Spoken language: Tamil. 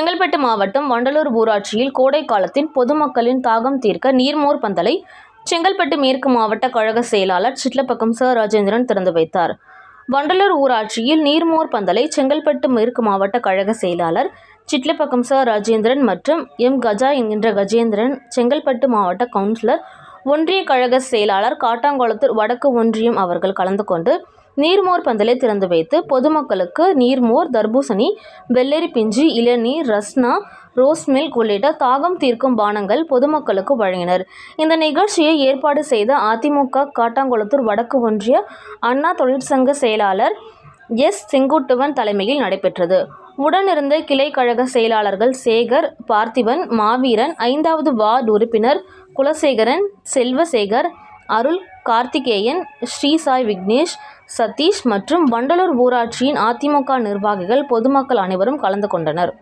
செங்கல்பட்டு மாவட்டம் வண்டலூர் ஊராட்சியில் கோடை காலத்தின் பொதுமக்களின் தாகம் தீர்க்க நீர்மோர் பந்தலை செங்கல்பட்டு மேற்கு மாவட்ட கழக செயலாளர் சிட்லப்பாக்கம் ச. ராஜேந்திரன் திறந்து வைத்தார். வண்டலூர் ஊராட்சியில் நீர்மோர் பந்தலை செங்கல்பட்டு மேற்கு மாவட்ட கழக செயலாளர் சிட்லப்பாக்கம் ச. ராஜேந்திரன் மற்றும் எம். கஜா என்கின்ற கஜேந்திரன், செங்கல்பட்டு மாவட்ட கவுன்சிலர், ஒன்றிய கழக செயலாளர் காட்டாங்குளத்தூர் வடக்கு ஒன்றியம் அவர்கள் கலந்து கொண்டு நீர்மோர் பந்தலை திறந்து வைத்து பொதுமக்களுக்கு நீர்மோர், தர்பூசணி, வெள்ளரி பிஞ்சு, இளநீர், ரஸ்னா, ரோஸ் மில்க் உள்ளிட்ட தாகம் தீர்க்கும் பானங்கள் பொதுமக்களுக்கு வழங்கினர். இந்த நிகழ்ச்சியை ஏற்பாடு செய்த அதிமுக காட்டாங்குளத்தூர் வடக்கு ஒன்றிய அண்ணா தொழிற்சங்க செயலாளர் எஸ். செங்குட்டுவன் தலைமையில் நடைபெற்றது. உடனிருந்த கிளை கழக செயலாளர்கள் சேகர், பார்த்திபன், மாவீரன், 5வது வார்டு உறுப்பினர் குலசேகரன், செல்வசேகர், அருள், கார்த்திகேயன், ஸ்ரீசாய் விக்னேஷ், சதீஷ் மற்றும் வண்டலூர் ஊராட்சியின் அதிமுக நிர்வாகிகள், பொதுமக்கள் அனைவரும் கலந்து கொண்டனர்.